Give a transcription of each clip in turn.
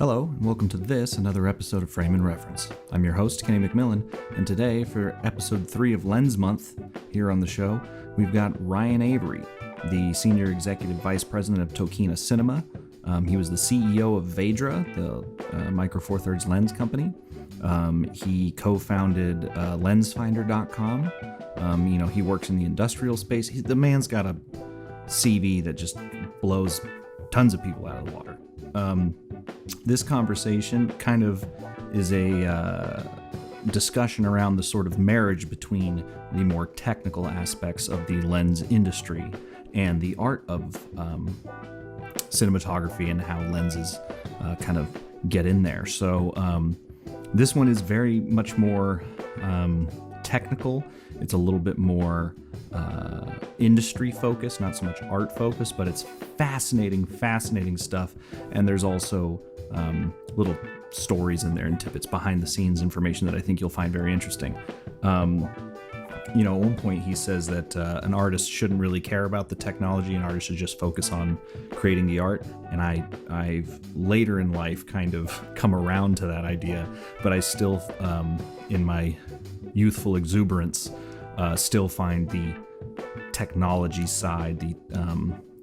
Hello, and welcome to another episode of Frame and Reference. I'm your host, Kenny McMillan, and today, for episode 3 of Lens Month, here on the show, we've got Ryan Avery, the Senior Executive Vice President of Tokina Cinema. He was the CEO of Vedra, the Micro Four Thirds lens company. He co-founded LensFinder.com. He works in the industrial space. The man's got a CV that just blows tons of people out of the water. This conversation kind of is a discussion around the sort of marriage between the more technical aspects of the lens industry and the art of cinematography and how lenses kind of get in there. So this one is very much more technical. It's a little bit more industry focused, not so much art focused, but it's fascinating stuff. And there's also little stories in there and tidbits, behind the scenes information that I think you'll find very interesting. At one point he says that an artist shouldn't really care about the technology. An artist should just focus on creating the art. And I've later in life kind of come around to that idea, but I still, in my youthful exuberance, still find the technology side, the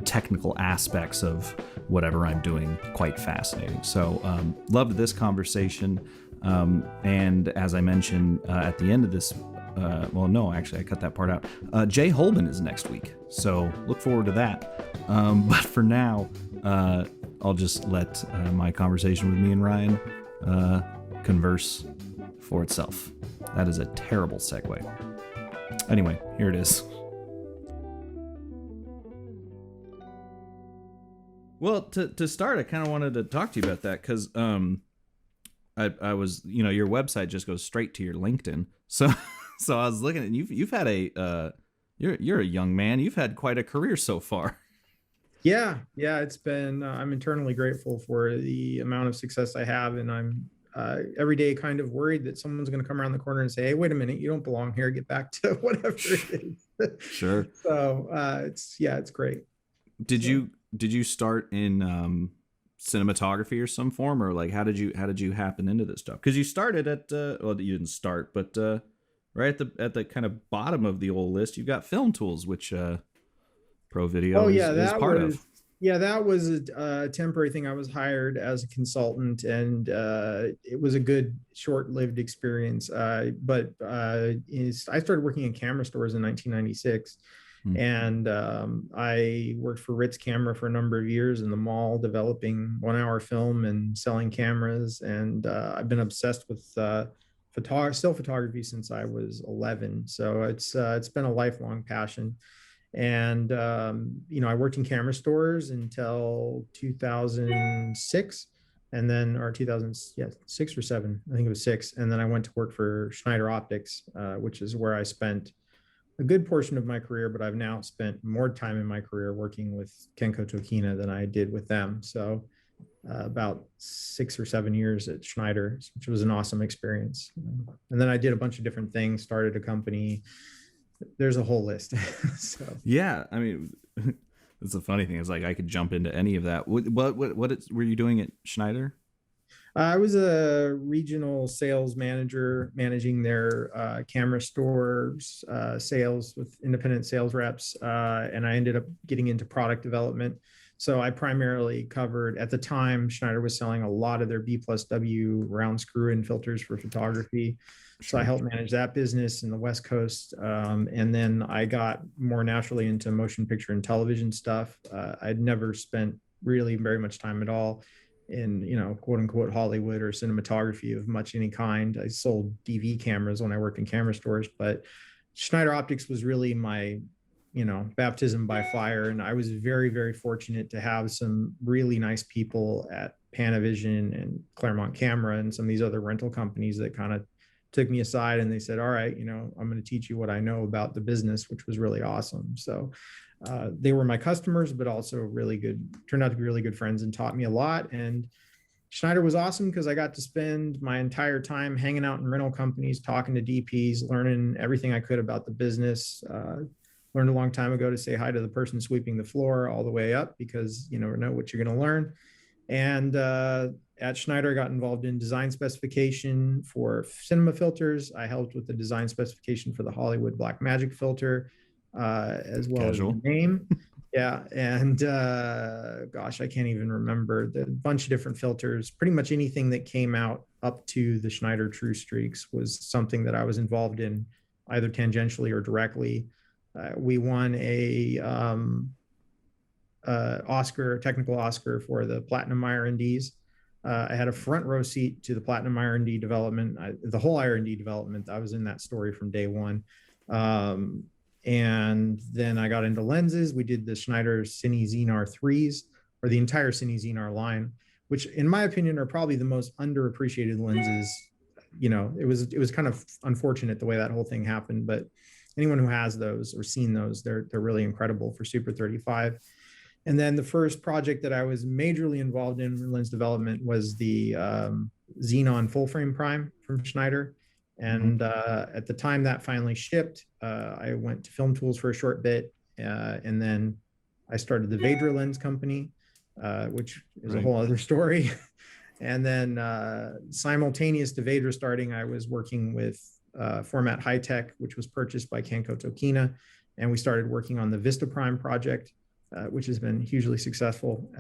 technical aspects of whatever I'm doing quite fascinating. So loved this conversation. And as I mentioned at the end of this, I cut that part out. Jay Holman is next week, so look forward to that. But for now, I'll just let my conversation with me and Ryan converse for itself. That is a terrible segue. Anyway, here it is. Well, to start, I kind of wanted to talk to you about that because I was, your website just goes straight to your LinkedIn. So I was looking at you've had you're a young man. You've had quite a career so far. Yeah, it's been. I'm eternally grateful for the amount of success I have, and I'm every day kind of worried that someone's going to come around the corner and say, "Hey, wait a minute, you don't belong here. Get back to whatever it is." Sure. So it's great. Did you start in cinematography or some form, or like how did you happen into this stuff? Because you started at you didn't start, but right at the kind of bottom of the old list, you've got film tools, which ProVideo is part of. Yeah, that was a temporary thing. I was hired as a consultant, and it was a good short-lived experience. But I started working in camera stores in 1996. And I worked for Ritz Camera for a number of years in the mall, developing 1-hour film and selling cameras. And I've been obsessed with still photography since I was 11. So it's been a lifelong passion. And I worked in camera stores until 2006, and then or 2006 or 7, I think it was 6. And then I went to work for Schneider Optics, which is where I spent a good portion of my career, but I've now spent more time in my career working with Kenko Tokina than I did with them. So about 6 or 7 years at Schneider, which was an awesome experience. And then I did a bunch of different things, started a company. There's a whole list. So yeah, I mean, it's a funny thing. It's like I could jump into any of that. What were you doing at Schneider? I was a regional sales manager, managing their camera stores, sales with independent sales reps, and I ended up getting into product development. So I primarily covered, at the time, Schneider was selling a lot of their B+W round screw-in filters for photography. So I helped manage that business in the West Coast. And then I got more naturally into motion picture and television stuff. I'd never spent really very much time at all in, quote unquote, Hollywood or cinematography of much any kind. I sold DV cameras when I worked in camera stores, but Schneider Optics was really my, baptism by fire. And I was very, very fortunate to have some really nice people at Panavision and Claremont Camera and some of these other rental companies that kind of took me aside and they said, all right, I'm going to teach you what I know about the business, which was really awesome. So they were my customers, but also turned out to be really good friends and taught me a lot. And Schneider was awesome because I got to spend my entire time hanging out in rental companies, talking to DPs, learning everything I could about the business. Learned a long time ago to say hi to the person sweeping the floor all the way up, because you never know what you're going to learn. And at Schneider, I got involved in design specification for cinema filters. I helped with the design specification for the Hollywood Blackmagic filter, as well as the Casual. name. Yeah, and gosh, I can't even remember the bunch of different filters. Pretty much anything that came out up to the Schneider True Streaks was something that I was involved in, either tangentially or directly. We won a Oscar, technical Oscar for the Platinum IR&Ds. I had a front row seat to the Platinum IR&D development, the whole IR&D development. I was in that story from day one. And then I got into lenses. We did the Schneider Cine Xenar 3s, or the entire Cine Xenar line, which in my opinion are probably the most underappreciated lenses. You know, it was kind of unfortunate the way that whole thing happened, but anyone who has those or seen those, they're really incredible for Super 35. And then the first project that I was majorly involved in lens development was the Xenon full frame prime from Schneider. And at the time that finally shipped, I went to Film Tools for a short bit. And then I started the Vedra lens company, which is a whole other story. And then simultaneous to Vedra starting, I was working with Format High Tech, which was purchased by Kenko Tokina. And we started working on the Vista Prime project, which has been hugely successful.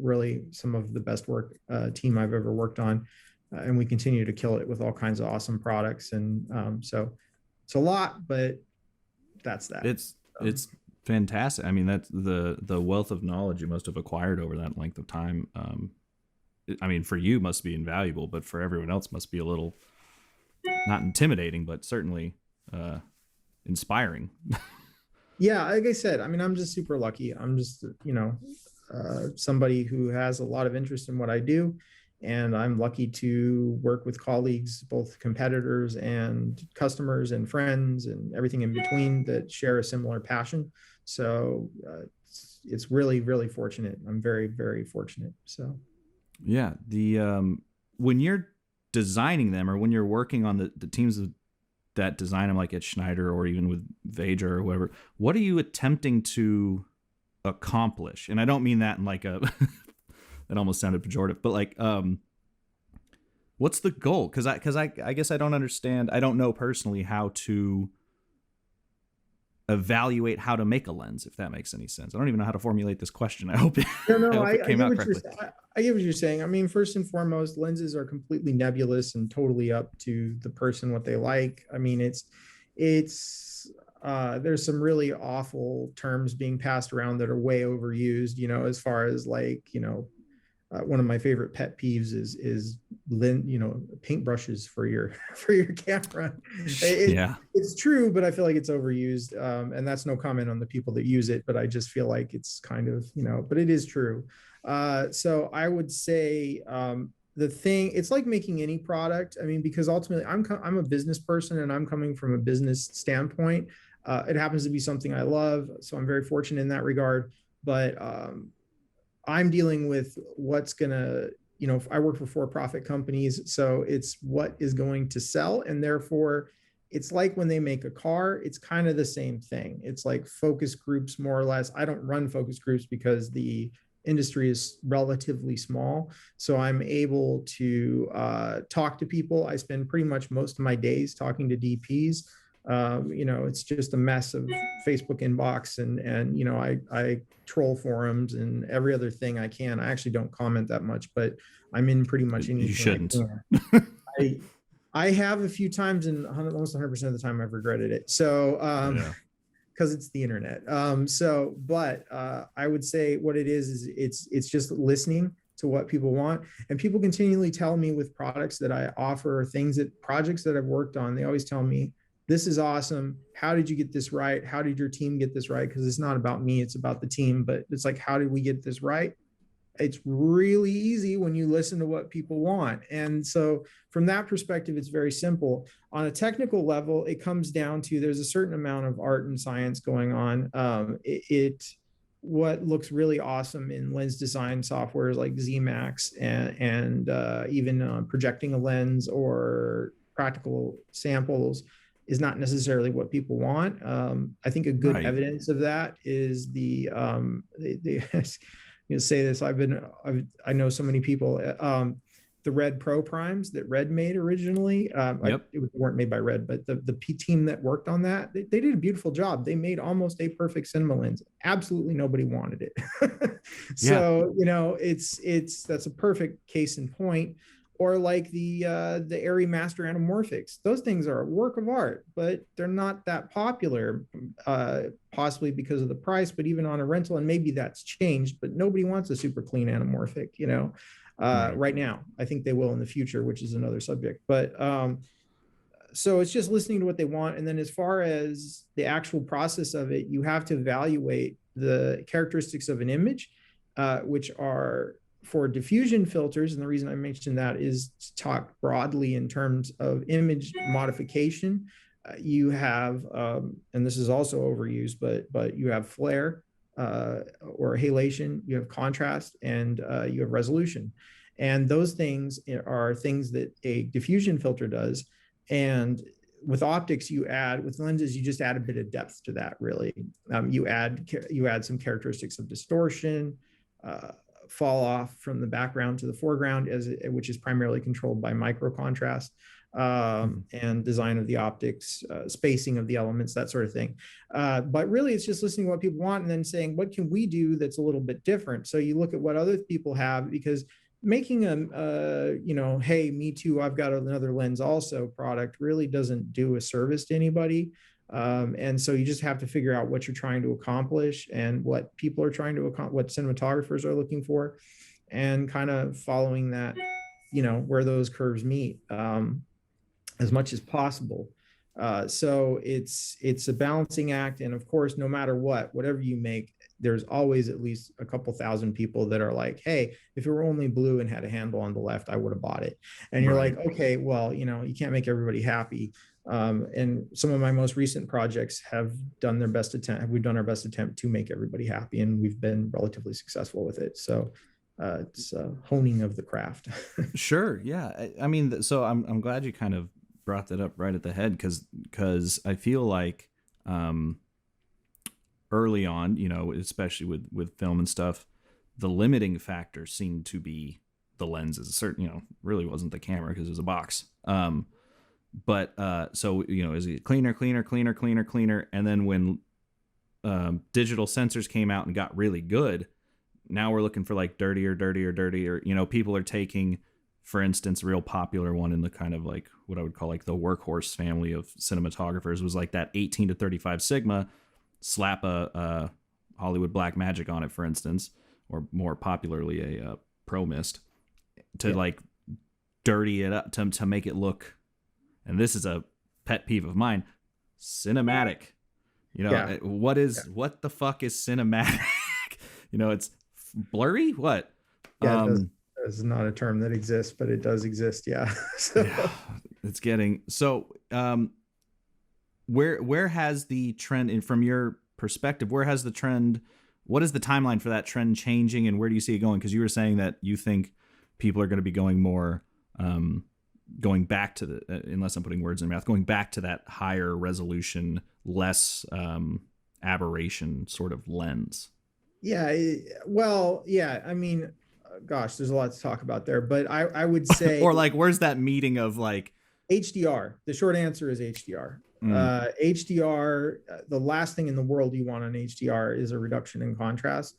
Really some of the best work team I've ever worked on. And we continue to kill it with all kinds of awesome products. And so it's a lot, but that's that. It's fantastic. I mean, that's the wealth of knowledge you must have acquired over that length of time. I mean, for you must be invaluable, but for everyone else must be a little, not intimidating, but certainly inspiring. Yeah, like I said, I mean, I'm just super lucky. I'm just, somebody who has a lot of interest in what I do. And I'm lucky to work with colleagues, both competitors and customers and friends and everything in between that share a similar passion. So it's really, really fortunate. I'm very, very fortunate. So, yeah, when you're designing them or when you're working on the teams that design them, like at Schneider or even with Vedra or whatever, what are you attempting to accomplish? And I don't mean that in like a that almost sounded pejorative, but like what's the goal? Because I guess I don't understand. I don't know personally how to evaluate how to make a lens, if that makes any sense. I don't even know how to formulate this question. I hope it, it came out correctly. I get what you're saying. I mean, first and foremost, lenses are completely nebulous and totally up to the person what they like. I mean, it's there's some really awful terms being passed around that are way overused, as far as like, one of my favorite pet peeves is paintbrushes for your camera. It's true, but I feel like it's overused, and that's no comment on the people that use it, but I just feel like it's kind of, but it is true. So I would say it's like making any product. I mean, because ultimately I'm a business person and I'm coming from a business standpoint. It happens to be something I love, so I'm very fortunate in that regard. But I'm dealing with what's gonna, I work for for-profit companies, so it's what is going to sell. And therefore it's like when they make a car, it's kind of the same thing. It's like focus groups, more or less. I don't run focus groups because the industry is relatively small. So I'm able to talk to people. I spend pretty much most of my days talking to DPs. It's just a mess of Facebook inbox and I troll forums and every other thing I can. I actually don't comment that much, but I'm in pretty much anything. You shouldn't. I have a few times, and almost 100% of the time I've regretted it. So, because it's the internet. But I would say what it is it's just listening to what people want. And people continually tell me with products that I offer, projects that I've worked on, they always tell me, this is awesome. How did you get this right? How did your team get this right? Because it's not about me, it's about the team. But it's like, how did we get this right? It's really easy when you listen to what people want. And so from that perspective, it's very simple. On a technical level, it comes down to there's a certain amount of art and science going on. What looks really awesome in lens design software is like Zmax and even projecting a lens or practical samples is not necessarily what people want. I think a good evidence of that is say this. I know so many people. The Red Pro primes that Red made originally, Yep. it weren't made by Red, but the P team that worked on that, they did a beautiful job. They made almost a perfect cinema lens. Absolutely nobody wanted it. Yeah. So, that's a perfect case in point. Or like the Airy Master Anamorphics. Those things are a work of art, but they're not that popular, possibly because of the price, but even on a rental, and maybe that's changed, but nobody wants a super clean anamorphic, right now. I think they will in the future, which is another subject. But so it's just listening to what they want. And then as far as the actual process of it, you have to evaluate the characteristics of an image, which are for diffusion filters. And the reason I mentioned that is to talk broadly in terms of image modification. You have, and this is also overused, but you have flare or halation, you have contrast, and you have resolution. And those things are things that a diffusion filter does. And with optics, with lenses, you just add a bit of depth to that, really. You add some characteristics of distortion, fall off from the background to the foreground, which is primarily controlled by micro contrast, and design of the optics, spacing of the elements, that sort of thing. But really, it's just listening to what people want and then saying, what can we do that's a little bit different? So you look at what other people have, because making hey, me too, I've got another lens also product really doesn't do a service to anybody. And so you just have to figure out what you're trying to accomplish and what people are trying to accomplish, what cinematographers are looking for, and kind of following that, where those curves meet, as much as possible. So it's a balancing act. And of course, no matter whatever you make, there's always at least a couple thousand people that are like, hey, if it were only blue and had a handle on the left, I would have bought it. And you're like, okay, well, you can't make everybody happy. And some of my most recent projects have done their best attempt. We've done our best attempt to make everybody happy, and we've been relatively successful with it. So it's a honing of the craft. Sure. Yeah. I mean, so I'm glad you kind of brought that up right at the head, because I feel like early on, especially with film and stuff, the limiting factor seemed to be the lenses. Certain, really wasn't the camera because it was a box. But so is it cleaner, and then when digital sensors came out and got really good, now we're looking for like dirtier. People are taking, for instance, a real popular one in the kind of like what I would call like the workhorse family of cinematographers was like that 18 to 35 Sigma, slap a Hollywood Black Magic on it, for instance, or more popularly a Pro Mist, to like dirty it up to make it look, and this is a pet peeve of mine, cinematic. What the fuck is cinematic? It's blurry. What? Yeah, it's not a term that exists, but it does exist. Yeah. So. Yeah, it's getting so. Where has the trend, and from your perspective, where has the trend? What is the timeline for that trend changing, and where do you see it going? Because you were saying that you think people are going to be going more, going back to the, unless I'm putting words in your mouth, going back to that higher resolution, less aberration sort of lens. Yeah. Well, yeah. I mean, gosh, there's a lot to talk about there, but I would say, or like, where's that meeting of like HDR? The short answer is HDR. HDR, the last thing in the world you want on HDR is a reduction in contrast.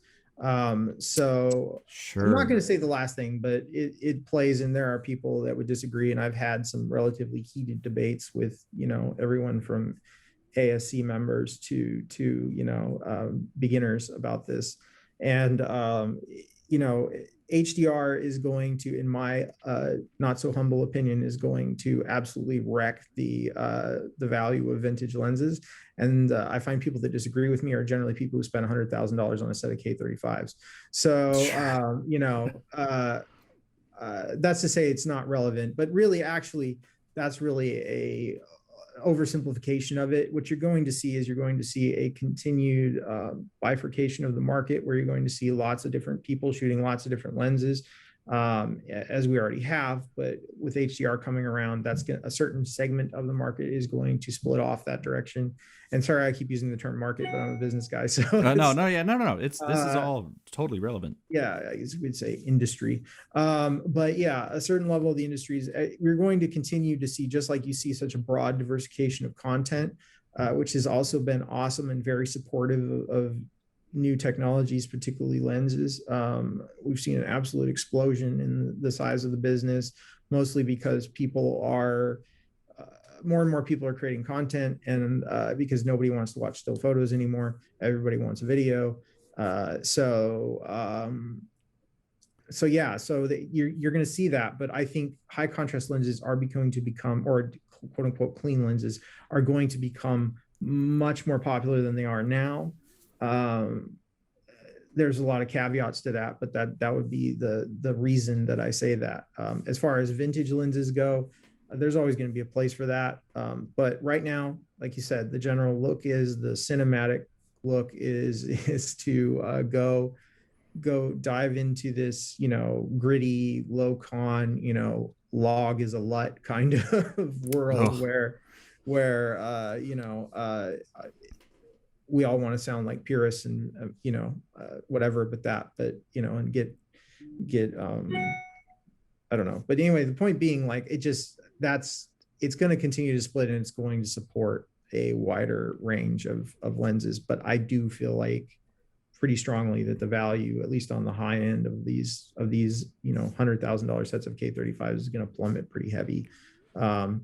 So sure. I'm not going to say the last thing, but it plays in. There are people that would disagree, and I've had some relatively heated debates with everyone from ASC members to beginners about this. And HDR is going to, in my not so humble opinion, is going to absolutely wreck the value of vintage lenses. And I find people that disagree with me are generally people who spend $100,000 on a set of K35s. So that's to say it's not relevant, but really, actually, that's really a oversimplification of it. What you're going to see is a continued bifurcation of the market, where you're going to see lots of different people shooting lots of different lenses. as we already have. But with HDR coming around, a certain segment of the market is going to split off that direction. And sorry, I keep using the term market, but I'm a business guy, so no. This is all totally relevant. Yeah, I guess we'd say industry. But yeah, a certain level of the industries, we're going to continue to see, just like you see such a broad diversification of content, which has also been awesome and very supportive of new technologies, particularly lenses. We've seen an absolute explosion in the size of the business, mostly because more and more people are creating content, and because nobody wants to watch still photos anymore, everybody wants a video. So you're going to see that. But I think high contrast lenses are going to become, or quote unquote clean lenses, are going to become much more popular than they are now. There's a lot of caveats to that, but that would be the reason that I say that. As far as vintage lenses go, there's always going to be a place for that. But right now, like you said, the general look is, the cinematic look is to go dive into this, gritty, low con, log is a LUT kind of world where we all want to sound like purists and whatever, and get I don't know. But anyway, the point being, like, it's going to continue to split, and it's going to support a wider range of lenses. But I do feel like pretty strongly that the value, at least on the high end of these $100,000 sets of K35s, is going to plummet pretty heavy. But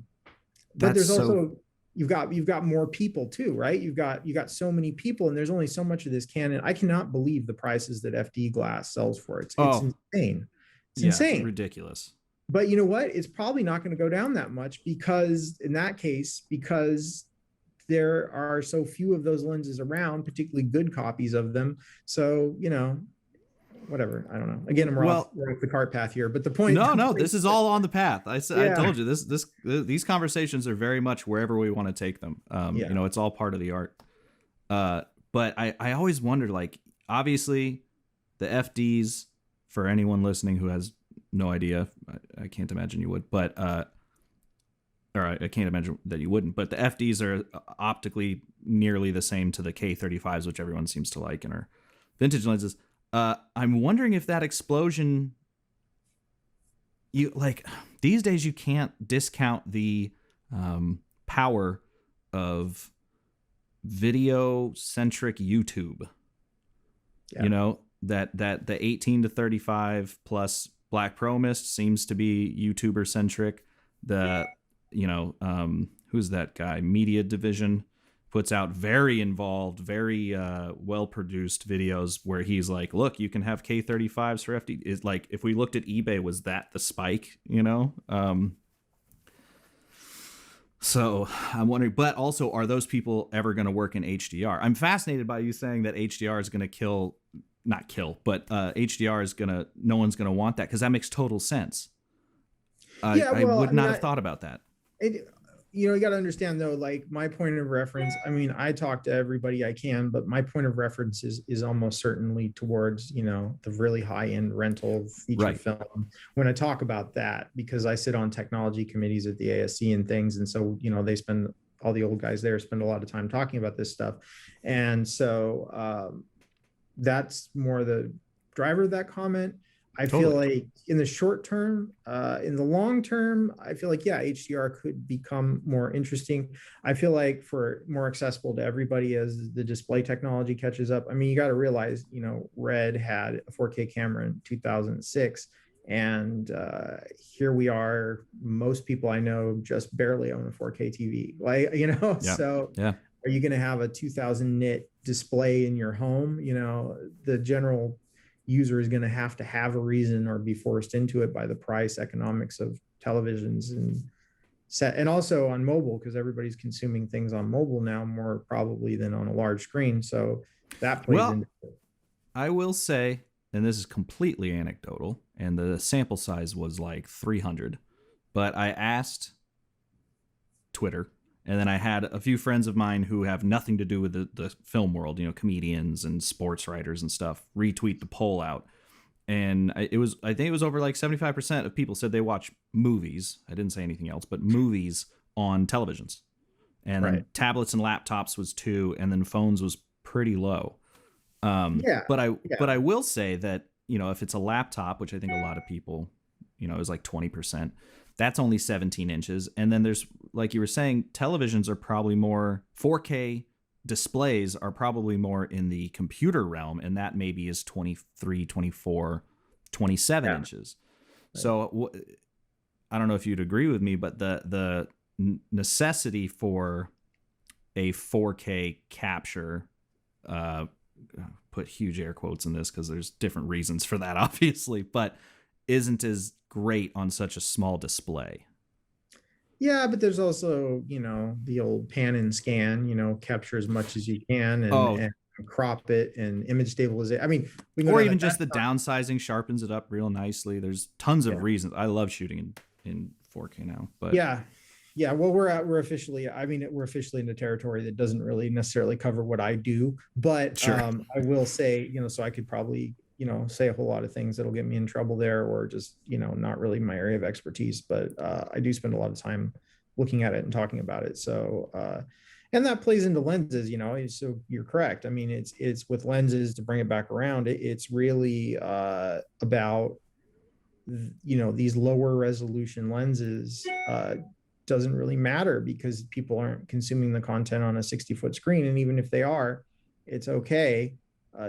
there's also, you've got more people too, right? You've got so many people, and there's only so much of this Canon. I cannot believe the prices that FD glass sells for. It's insane. It's insane. Ridiculous. But you know what? It's probably not going to go down that much, because there are so few of those lenses around, particularly good copies of them. So, whatever. I don't know. Again, we're off the cart path here, but the point. No, this is all on the path. I told you these conversations are very much wherever we want to take them. It's all part of the art. But I always wondered, like, obviously the FDs, for anyone listening who has no idea, I can't imagine you would, but, I can't imagine that you wouldn't, but the FDs are optically nearly the same to the K35s, which everyone seems to like and are vintage lenses. I'm wondering if that explosion, these days you can't discount the power of video-centric YouTube. Yeah. That the 18 to 35 plus Black Pro Mist seems to be YouTuber-centric. Who's that guy? Media Division puts out very involved, very well-produced videos where he's like, look, you can have K35s for FD. It's like, if we looked at eBay, was that the spike, So I'm wondering, but also, are those people ever going to work in HDR? I'm fascinated by you saying that HDR is going to not kill, but HDR is no one's going to want that, because that makes total sense. I would not have thought about that. You got to understand, though, like, my point of reference, I mean, I talk to everybody I can, but my point of reference is almost certainly towards, the really high end rental feature film. When I talk about that, because I sit on technology committees at the ASC and things. And so, all the old guys there spend a lot of time talking about this stuff. And so that's more the driver of that comment. I feel like in the short term, in the long term, I feel like, HDR could become more interesting. I feel like for more accessible to everybody as the display technology catches up. I mean, you got to realize, Red had a 4K camera in 2006. And here we are. Most people I know just barely own a 4K TV. So are you going to have a 2000 nit display in your home? The general user is going to have a reason or be forced into it by the price economics of televisions and also on mobile, because everybody's consuming things on mobile now more probably than on a large screen. So that plays into it. I will say, and this is completely anecdotal, and the sample size was like 300, but I asked Twitter, and then I had a few friends of mine who have nothing to do with the film world, comedians and sports writers and stuff, retweet the poll out. and I think it was over like 75% of people said they watch movies. I didn't say anything else, but movies on televisions. And then Right. tablets and laptops was 2, and then phones was pretty low. Yeah. But Yeah. I will say that, if it's a laptop, which I think a lot of people, is like 20%, that's only 17 inches. And then there's, like you were saying, televisions are probably more 4K displays are probably more in the computer realm, and that maybe is 23, 24, 27 Yeah. inches. Right. So I don't know if you'd agree with me, but the necessity for a 4K capture, put huge air quotes in this because there's different reasons for that, obviously, but isn't as great on such a small display. Yeah, but there's also, the old pan and scan, capture as much as you can Oh, and crop it and image stabilization. I mean, we can go or down even that. just the downsizing sharpens it up real nicely. There's tons of Yeah. reasons. I love shooting in 4K now, but Yeah. Yeah. Well, we're officially, we're officially in a territory that doesn't really necessarily cover what I do, but sure. I will say, so I could probably, say a whole lot of things that'll get me in trouble there, or just, not really my area of expertise, but I do spend a lot of time looking at it and talking about it. So, and that plays into lenses, so you're correct. I mean, it's with lenses, to bring it back around, it's really about, these lower resolution lenses doesn't really matter because people aren't consuming the content on a 60-foot screen. And even if they are, it's okay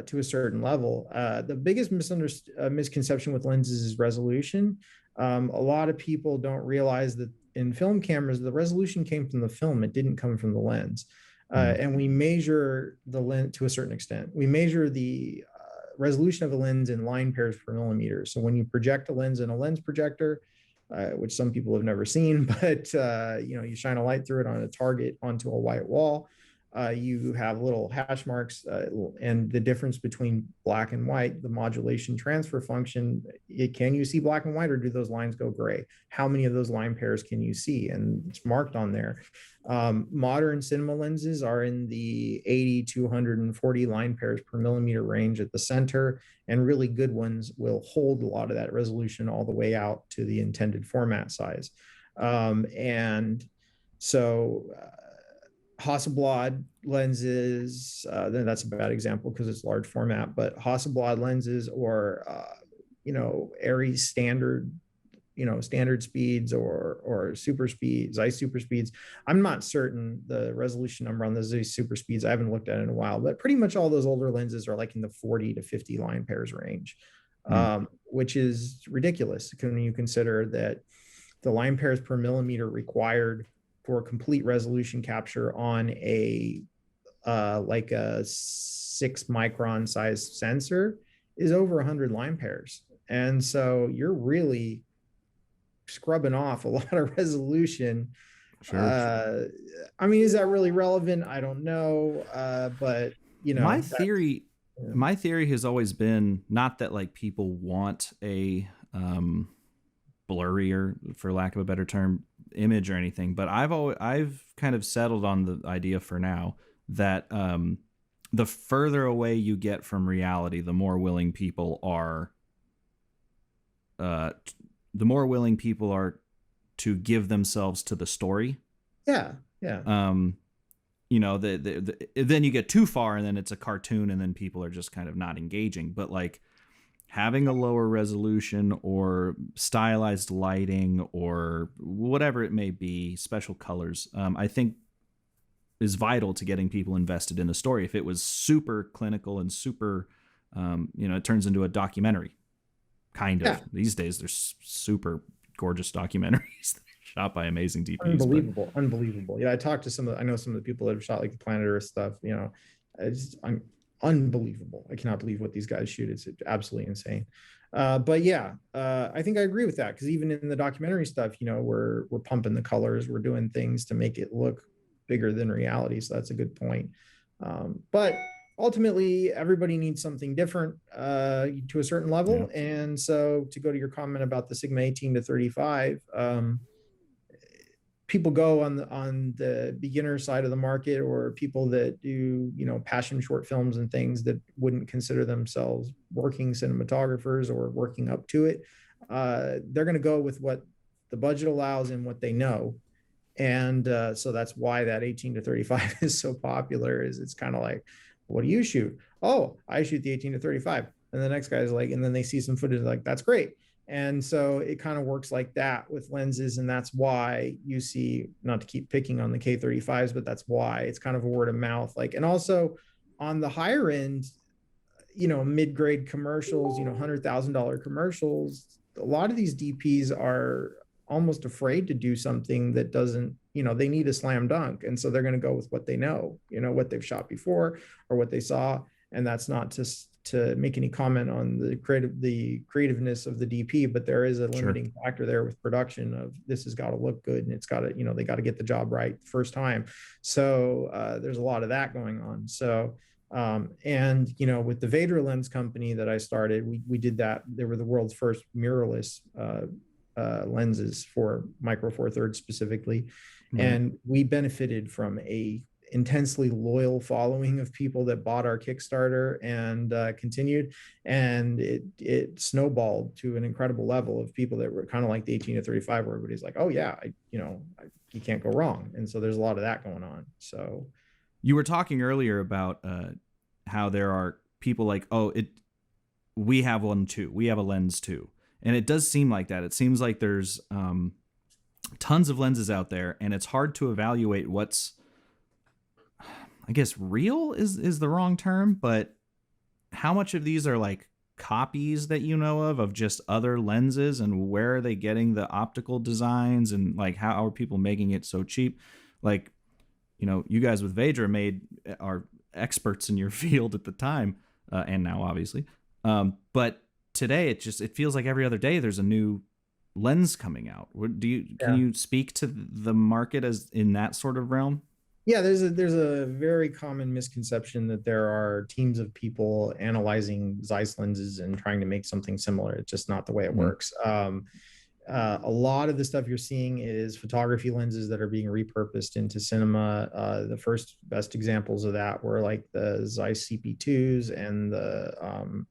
to a certain level. The biggest misconception with lenses is resolution. A lot of people don't realize that in film cameras, the resolution came from the film. It didn't come from the lens. And we measure the lens to a certain extent. We measure the resolution of a lens in line pairs per millimeter. So when you project a lens in a lens projector, which some people have never seen, but you shine a light through it on a target onto a white wall, you have little hash marks, and the difference between black and white, the modulation transfer function, can you see black and white, or do those lines go gray? How many of those line pairs can you see? And it's marked on there. Modern cinema lenses are in the 80 to 140 line pairs per millimeter range at the center, and really good ones will hold a lot of that resolution all the way out to the intended format size. And so Hasselblad lenses, then that's a bad example because it's large format, but Hasselblad lenses, or Arri standard, standard speeds, or super speeds, Zeiss super speeds. I'm not certain the resolution number on the Zeiss super speeds. I haven't looked at it in a while, but pretty much all those older lenses are like in the 40 to 50 line pairs range, which is ridiculous when you consider that the line pairs per millimeter required for complete resolution capture on a like a 6-micron size sensor is over 100 line pairs. And so you're really scrubbing off a lot of resolution. Sure. I mean, is that really relevant? I don't know. But my theory has always been not that like people want a blurrier, for lack of a better term, image or anything, but I've kind of settled on the idea for now that the further away you get from reality, the more willing people are to give themselves to the story. Yeah. Then you get too far and then it's a cartoon and then people are just kind of not engaging. But like having a lower resolution or stylized lighting or whatever it may be, special colors, I think is vital to getting people invested in a story. If it was super clinical and super, it turns into a documentary. Kind of. Yeah. These days, there's super gorgeous documentaries shot by amazing DPs. Unbelievable. Yeah, I know some of the people that have shot like the Planet Earth stuff. I'm unbelievable. I cannot believe what these guys shoot. It's absolutely insane. But yeah, I think I agree with that, because even in the documentary stuff, we're pumping the colors, we're doing things to make it look bigger than reality. So that's a good point. But ultimately, everybody needs something different to a certain level. Yeah. And so to go to your comment about the Sigma 18 to 35, people go on the beginner side of the market, or people that do, passion short films and things that wouldn't consider themselves working cinematographers or working up to it. They're going to go with what the budget allows and what they know. And so that's why that 18 to 35 is so popular. Is it's kind of like, what do you shoot? Oh, I shoot the 18 to 35. And the next guy's like, and then they see some footage like, that's great. And so it kind of works like that with lenses. And that's why you see, not to keep picking on the K35s, but that's why it's kind of a word of mouth. Like, and also on the higher end, mid-grade commercials, $100,000 commercials, a lot of these DPs are almost afraid to do something that doesn't, they need a slam dunk. And so they're going to go with what they know, what they've shot before or what they saw. And that's not to make any comment on the creativeness of the DP, but there is a limiting factor there with production of this has got to look good, and it's got to, they got to get the job right the first time. So there's a lot of that going on. So and with the Vader lens company that I started, we did that. They were the world's first mirrorless lenses for micro four thirds specifically. And we benefited from a intensely loyal following of people that bought our Kickstarter and continued, and it snowballed to an incredible level of people that were kind of like the 18 to 35, where everybody's like, oh yeah, you can't go wrong. And so there's a lot of that going on. So you were talking earlier about how there are people like, we have one too, we have a lens too. And it does seem like that. It seems like there's tons of lenses out there, and it's hard to evaluate what's, I guess, real is the wrong term, but how much of these are like copies that of just other lenses, and where are they getting the optical designs, and like how are people making it so cheap? Like, you guys with Vedra are experts in your field at the time, and now obviously, but today it feels like every other day there's a new lens coming out. Can you speak to the market as in that sort of realm? Yeah, there's a very common misconception that there are teams of people analyzing Zeiss lenses and trying to make something similar. It's just not the way it works. A lot of the stuff you're seeing is photography lenses that are being repurposed into cinema. The first best examples of that were like the Zeiss CP2s and the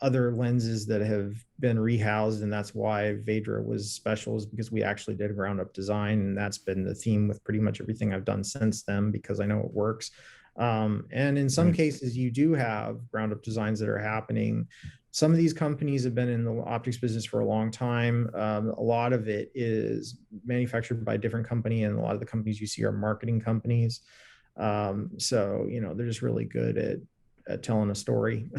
other lenses that have been rehoused. And that's why Vedra was special, is because we actually did a ground up design. And that's been the theme with pretty much everything I've done since then, because I know it works. And in some cases, you do have ground up designs that are happening. Some of these companies have been in the optics business for a long time. A lot of it is manufactured by a different company, and a lot of the companies you see are marketing companies. So, they're just really good at telling a story.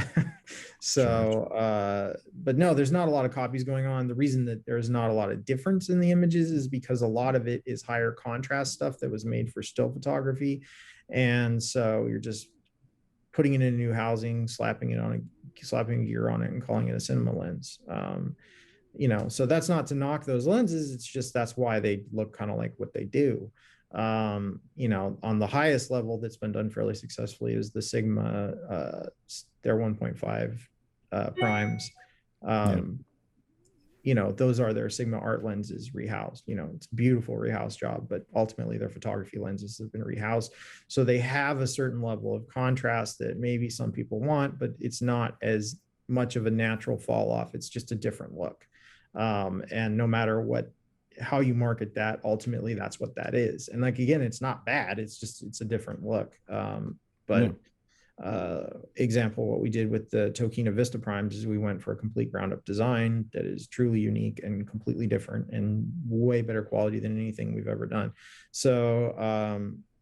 So, but no, there's not a lot of copies going on. The reason that there's not a lot of difference in the images is because a lot of it is higher contrast stuff that was made for still photography. And so you're just putting it in a new housing, slapping gear on it and calling it a cinema lens. So that's not to knock those lenses. It's just, that's why they look kind of like what they do. On the highest level that's been done fairly successfully is the Sigma, their 1.5 primes. Those are their Sigma art lenses rehoused. It's a beautiful rehouse job, but ultimately their photography lenses have been rehoused. So they have a certain level of contrast that maybe some people want, but it's not as much of a natural fall off. It's just a different look. And no matter how you market that, ultimately that's what that is. And like, again, it's not bad. It's a different look. Example, what we did with the Tokina Vista Primes is we went for a complete ground up design that is truly unique and completely different and way better quality than anything we've ever done. So,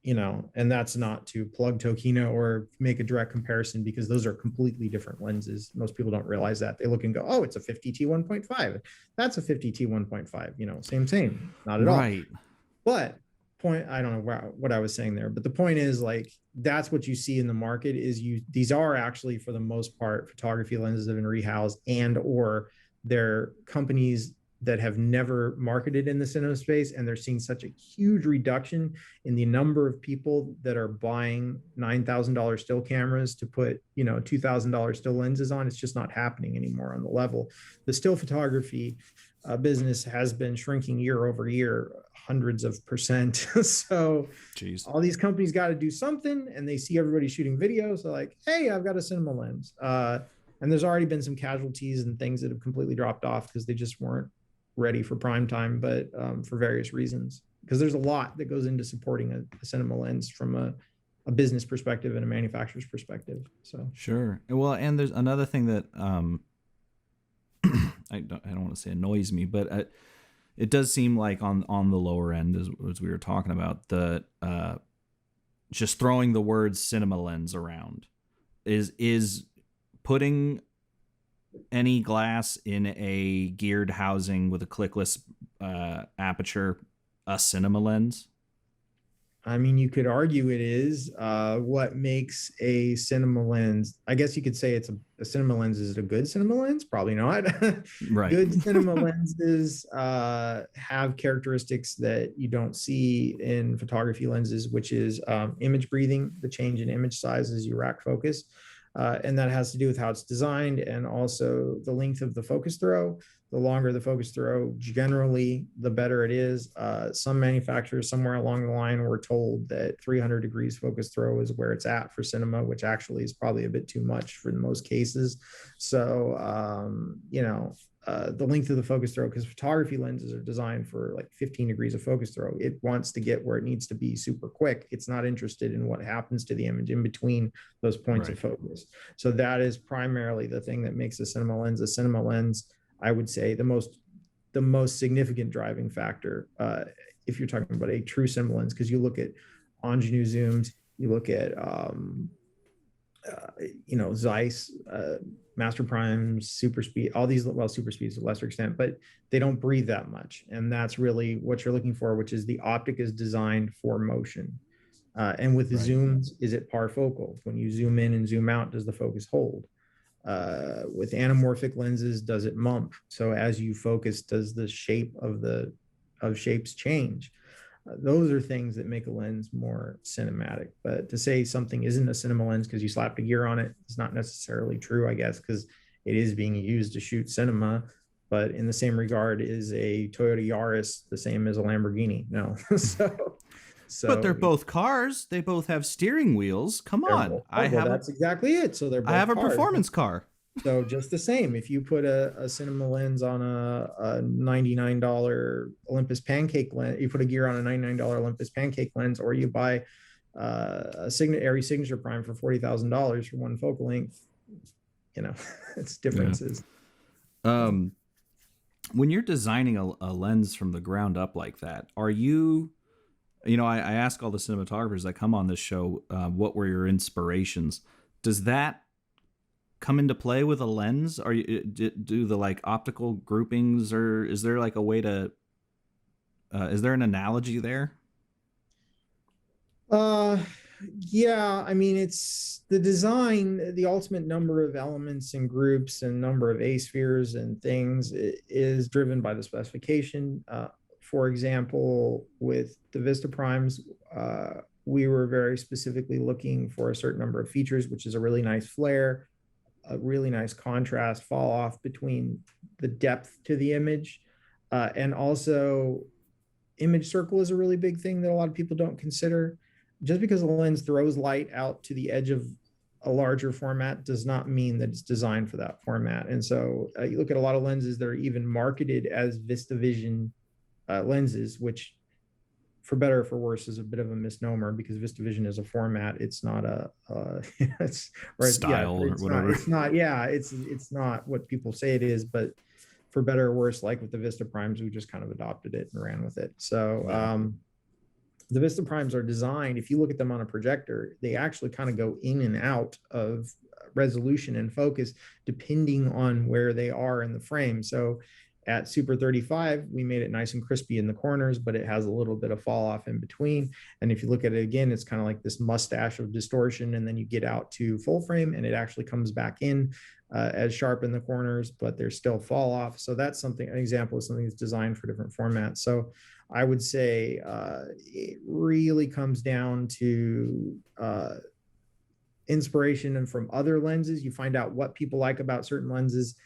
and that's not to plug Tokina or make a direct comparison, because those are completely different lenses. Most people don't realize that. They look and go, oh, it's a 50T 1.5. That's a 50T 1.5, same, not at all. But I don't know what I was saying there, but the point is, like, that's what you see in the market is these are actually, for the most part, photography lenses that have been rehoused, and or they're companies that have never marketed in the cinema space, and they're seeing such a huge reduction in the number of people that are buying $9,000 still cameras to put, $2,000 still lenses on. It's just not happening anymore on the level. The still photography business has been shrinking year over year, hundreds of percent. So Jeez. all these companies got to do something, and they see everybody shooting videos. They're like, hey, I've got a cinema lens. And there's already been some casualties and things that have completely dropped off because they just weren't ready for prime time, but for various reasons. Because there's a lot that goes into supporting a cinema lens from a business perspective and a manufacturer's perspective. So sure. Well, and there's another thing that I don't want to say annoys me, but it does seem like on the lower end, as we were talking about, the just throwing the word cinema lens around is putting any glass in a geared housing with a clickless aperture a cinema lens. I mean, you could argue it is. What makes a cinema lens? I guess you could say it's a cinema lens. Is it a good cinema lens? Probably not. Right. Good cinema lenses have characteristics that you don't see in photography lenses, which is image breathing, the change in image size as you rack focus. And that has to do with how it's designed and also the length of the focus throw. The longer the focus throw, generally, the better it is. Some manufacturers somewhere along the line were told that 300 degrees focus throw is where it's at for cinema, which actually is probably a bit too much for most cases. So, the length of the focus throw, because photography lenses are designed for like 15 degrees of focus throw. It wants to get where it needs to be super quick. It's not interested in what happens to the image in between those points of focus. So that is primarily the thing that makes a cinema lens a cinema lens. I would say the most significant driving factor, if you're talking about a true cinema lens, because you look at ingenue zooms, you look at Zeiss, master primes, super speed, all these, well, super speeds to a lesser extent, but they don't breathe that much. And that's really what you're looking for, which is the optic is designed for motion. And with the zooms, is it parfocal? When you zoom in and zoom out, does the focus hold? With anamorphic lenses, does it mump? So as you focus, does the shape of shapes change? Those are things that make a lens more cinematic. But to say something isn't a cinema lens because you slapped a gear on it is not necessarily true, I guess, because it is being used to shoot cinema. But in the same regard, is a Toyota Yaris the same as a Lamborghini? No. But they're both cars. They both have steering wheels. Come on. That's exactly it. So they're both I have a cars. performance car. So just the same, if you put a cinema lens on a $99 Olympus pancake lens, you put a gear on a $99 Olympus pancake lens, or you buy a Avery signature prime for $40,000 for one focal length, it's differences. Yeah. When you're designing a lens from the ground up like that, are you... I ask all the cinematographers that come on this show, what were your inspirations? Does that come into play with a lens? Are you do the like optical groupings, or is there like a way to? Is there an analogy there? Yeah. I mean, it's the design, the ultimate number of elements and groups and number of A-spheres and things is driven by the specification. For example, with the Vista Primes, we were very specifically looking for a certain number of features, which is a really nice flare, a really nice contrast, fall off between the depth to the image. And also, image circle is a really big thing that a lot of people don't consider. Just because a lens throws light out to the edge of a larger format does not mean that it's designed for that format. And so you look at a lot of lenses that are even marketed as VistaVision lenses, which for better or for worse is a bit of a misnomer, because VistaVision is a format. It's not it's style or whatever. It's not what people say it is, but for better or worse, like with the Vista Primes, we just kind of adopted it and ran with it. So the Vista Primes are designed, if you look at them on a projector, they actually kind of go in and out of resolution and focus depending on where they are in the frame. So at Super 35, we made it nice and crispy in the corners, but it has a little bit of fall off in between. And if you look at it again, it's kind of like this mustache of distortion. And then you get out to full frame and it actually comes back in as sharp in the corners, but there's still fall off. So that's something, an example of something that's designed for different formats. So I would say it really comes down to inspiration and from other lenses. You find out what people like about certain lenses,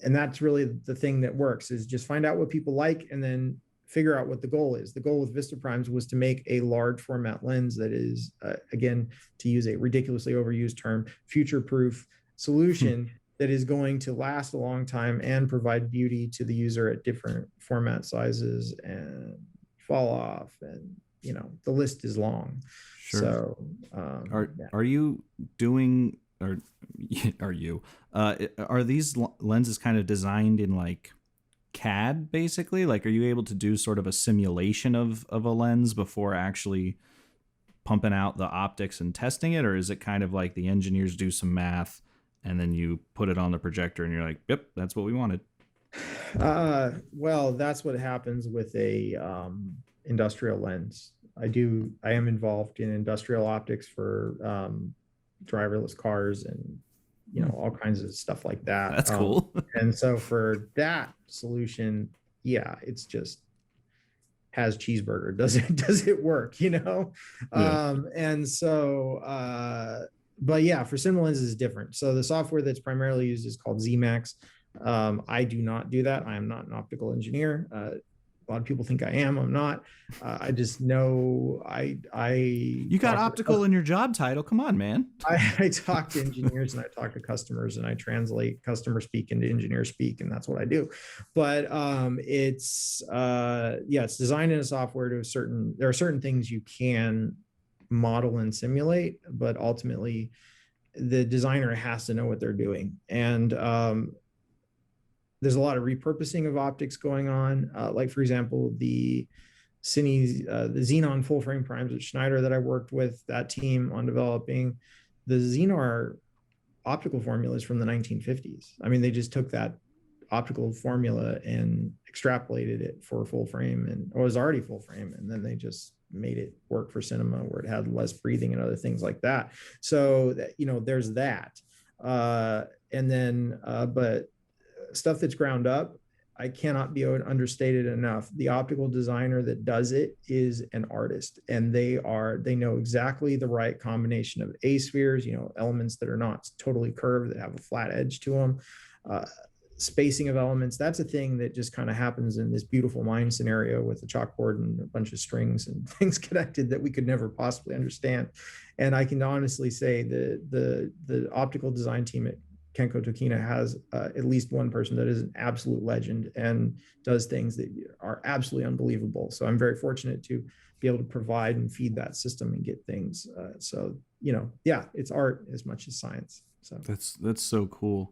and that's really the thing that works, is just find out what people like and then figure out what the goal is. The goal with Vista Primes was to make a large format lens that is, again, to use a ridiculously overused term, future-proof solution that is going to last a long time and provide beauty to the user at different format sizes and fall off. And, you know, the list is long. Sure. So, are you doing, or are these lenses kind of designed in like CAD basically? Like, are you able to do sort of a simulation of a lens before actually pumping out the optics and testing it? Or is it kind of like the engineers do some math and then you put it on the projector and you're like, yep, that's what we wanted? Well, that's what happens with a industrial lens. I am involved in industrial optics for driverless cars and, you know, all kinds of stuff like that. That's cool. And so for that solution, yeah, it's just has cheeseburger. Does it work, you know? Yeah. And so, but yeah, for cinema lenses is different. So the software that's primarily used is called ZMAX. I do not do that. I am not an optical engineer. A lot of people think I am. I'm not. I just know You got optical in your job title. Come on, man. I talk to engineers and I talk to customers and I translate customer speak into engineer speak, and that's what I do. But it's designed in a software to there are certain things you can model and simulate, but ultimately the designer has to know what they're doing. And there's a lot of repurposing of optics going on. Like, for example, the Xenon full frame primes at Schneider that I worked with that team on developing, the Xenon optical formulas from the 1950s. I mean, they just took that optical formula and extrapolated it for full frame, and it was already full frame. And then they just made it work for cinema where it had less breathing and other things like that. So that, you know, there's that. And then, but stuff that's ground up, I cannot be understated enough. The optical designer that does it is an artist, and they know exactly the right combination of A-spheres, you know, elements that are not totally curved, that have a flat edge to them, spacing of elements. That's a thing that just kind of happens in this beautiful mind scenario with a chalkboard and a bunch of strings and things connected that we could never possibly understand. And I can honestly say the optical design team at Kenko Tokina has at least one person that is an absolute legend and does things that are absolutely unbelievable. So I'm very fortunate to be able to provide and feed that system and get things. So, you know, yeah, it's art as much as science. So that's so cool.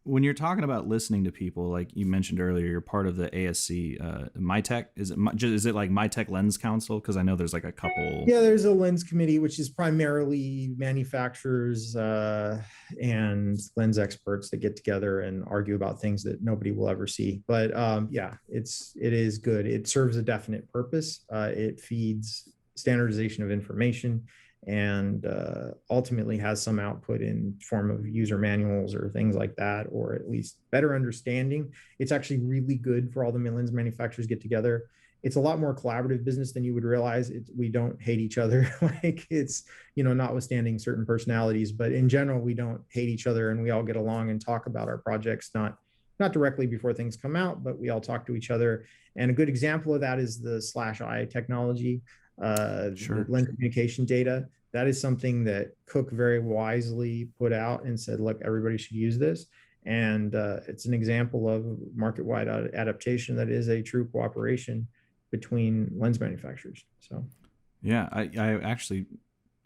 When you're talking about listening to people, like you mentioned earlier, you're part of the ASC, MyTech. Is it like MyTech Lens Council? Because I know there's like a couple. Yeah, there's a lens committee, which is primarily manufacturers and lens experts that get together and argue about things that nobody will ever see. But yeah, it is good. It serves a definite purpose. It feeds standardization of information, and ultimately has some output in form of user manuals or things like that, or at least better understanding. It's actually really good for all the lens manufacturers get together. It's a lot more collaborative business than you would realize. We don't hate each other. Like, it's, you know, notwithstanding certain personalities, but in general, we don't hate each other, and we all get along and talk about our projects, not directly before things come out, but we all talk to each other. And a good example of that is the /I technology. Sure. Lens communication data. That is something that Cook very wisely put out and said, look, everybody should use this. And it's an example of market-wide adaptation that is a true cooperation between lens manufacturers. So, yeah, I actually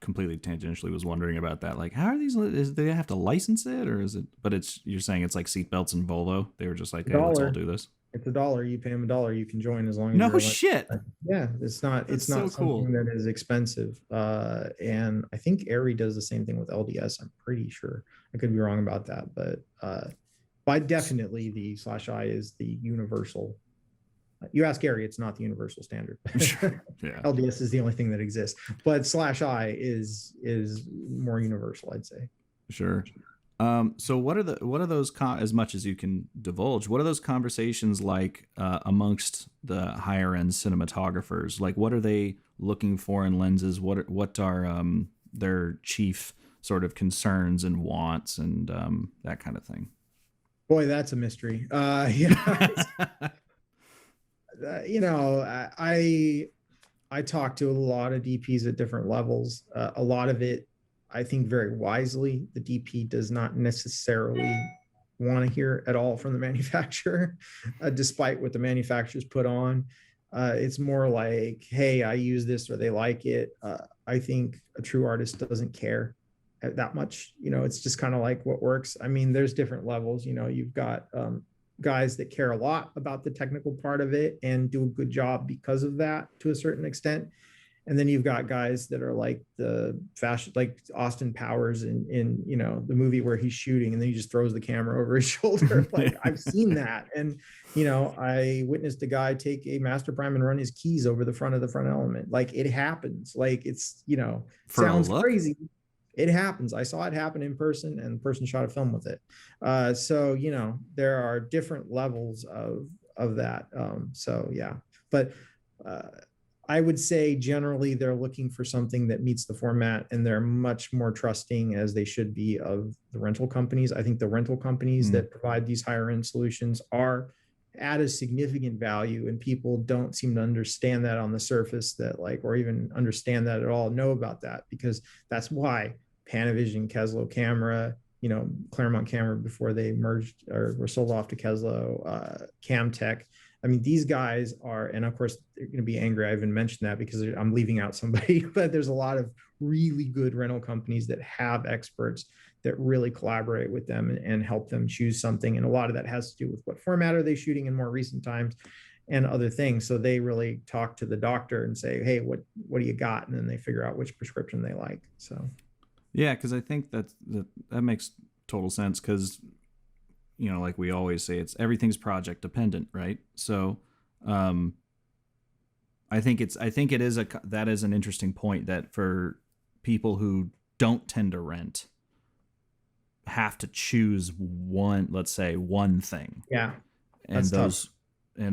completely tangentially was wondering about that. Like, how are these? Do they have to license it, or is it? But you're saying it's like seatbelts and Volvo. They were just like, hey, let's all do this. It's $1. You pay them $1. You can join as long as no shit. Yeah, it's not That's so something cool. that is expensive. And I think Avery does the same thing with LDS. I'm pretty sure. I could be wrong about that, but definitely the /I is the universal. You ask Gary, it's not the universal standard. Yeah. LDS is the only thing that exists, but /I is more universal, I'd say. Sure. So what are those as much as you can divulge, what are those conversations like amongst the higher end cinematographers? Like, what are they looking for in lenses? What are their chief sort of concerns and wants and that kind of thing? Boy, that's a mystery. Yeah, you know, I talk to a lot of DPs at different levels. A lot of it, I think, very wisely, the DP does not necessarily want to hear at all from the manufacturer, despite what the manufacturers put on. It's more like, hey, I use this or they like it. I think a true artist doesn't care that much. You know, it's just kind of like what works. I mean, there's different levels. You know, you've got guys that care a lot about the technical part of it and do a good job because of that to a certain extent. And then you've got guys that are like the fashion, like Austin Powers in you know, the movie where he's shooting and then he just throws the camera over his shoulder. Like, I've seen that. And, you know, I witnessed a guy take a master prime and run his keys over the front of the front element. Like, it happens. Like, it's, you know, sounds crazy. It happens. I saw it happen in person, and the person shot a film with it. So, you know, there are different levels of that. So yeah, but I would say generally they're looking for something that meets the format, and they're much more trusting, as they should be, of the rental companies. I think the rental companies that provide these higher end solutions are add a significant value, and people don't seem to understand that on the surface, that like, or even understand that at all, know about that, because that's why Panavision, Keslo Camera, you know, Claremont Camera, before they merged or were sold off to Keslo, Camtech. I mean, these guys are, and of course they're going to be angry I even mentioned that because I'm leaving out somebody, but there's a lot of really good rental companies that have experts that really collaborate with them and help them choose something. And a lot of that has to do with what format are they shooting in more recent times and other things. So they really talk to the doctor and say, hey, what do you got? And then they figure out which prescription they like. So. Yeah, because I think that makes total sense, because, you know, like we always say, it's everything's project dependent, right? So I think it is that is an interesting point, that for people who don't tend to rent, have to choose one, let's say one thing. Yeah. And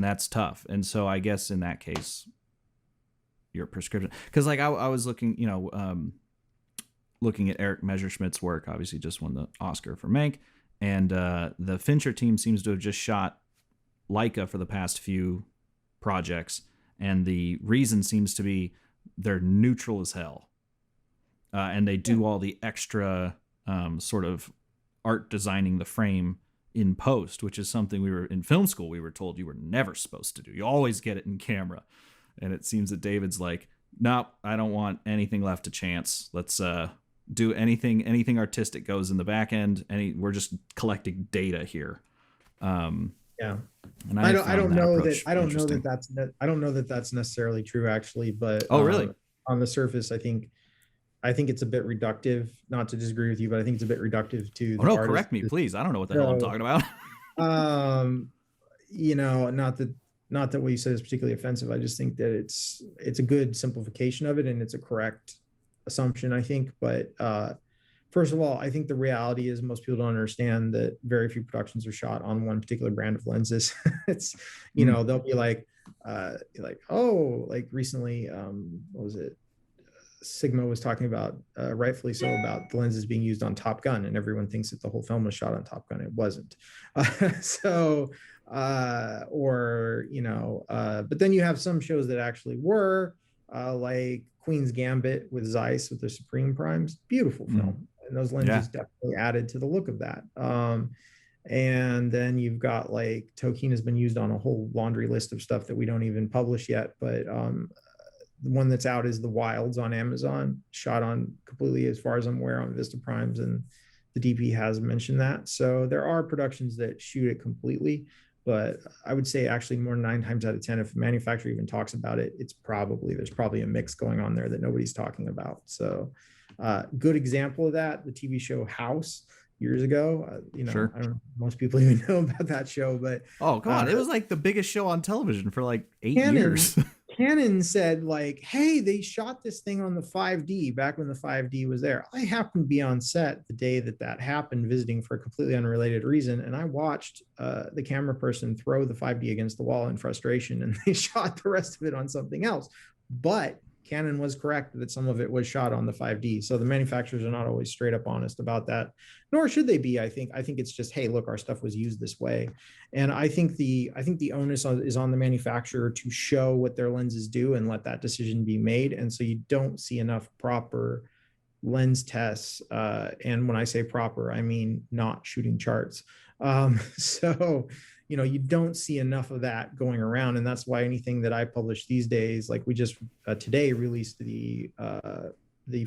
that's tough. And so I guess in that case, your prescription, because like I was looking, you know, looking at Eric Messerschmitt's work, obviously just won the Oscar for Mank, and the Fincher team seems to have just shot Leica for the past few projects, and the reason seems to be they're neutral as hell, and they do all the extra sort of art designing the frame in post, which is something we were in film school, we were told you were never supposed to do. You always get it in camera, and it seems that David's like, nope, I don't want anything left to chance. Let's do anything artistic goes in the back end. We're just collecting data here. Yeah. And I don't know that that's necessarily true, actually, but really? On the surface, I think it's a bit reductive, not to disagree with you, but I think it's a bit reductive to the artist. Correct me, please. I don't know what the hell I'm talking about. You know, not that what you said is particularly offensive. I just think that it's a good simplification of it, and it's a correct assumption, I think. But first of all, I think the reality is most people don't understand that very few productions are shot on one particular brand of lenses. It's, you know, they'll be like, oh, like recently, what was it? Sigma was talking about, rightfully so, about the lenses being used on Top Gun, and everyone thinks that the whole film was shot on Top Gun. It wasn't. Or, you know, but then you have some shows that actually were, like Queen's Gambit with Zeiss with the Supreme Primes, beautiful film. And those lenses definitely added to the look of that. And then you've got like Tokina has been used on a whole laundry list of stuff that we don't even publish yet. But the one that's out is The Wilds on Amazon, shot on completely, as far as I'm aware, on Vista Primes, and the DP has mentioned that. So there are productions that shoot it completely, but I would say actually more than 9 times out of 10, if a manufacturer even talks about it, there's probably a mix going on there that nobody's talking about. So good example of that, the TV show House years ago. You know, sure. I don't know if most people even know about that show, but oh, come on, it was like the biggest show on television for like 8 years. Canon said like, hey, they shot this thing on the 5D back when the 5D was there. I happened to be on set the day that happened, visiting for a completely unrelated reason. And I watched the camera person throw the 5D against the wall in frustration, and they shot the rest of it on something else. But Canon was correct that some of it was shot on the 5D. So the manufacturers are not always straight up honest about that, nor should they be. I think it's just, hey, look, our stuff was used this way. And I think the onus is on the manufacturer to show what their lenses do and let that decision be made. And so you don't see enough proper lens tests. And when I say proper, I mean not shooting charts. So, you don't see enough of that going around. And that's why anything that I publish these days, like we just today released the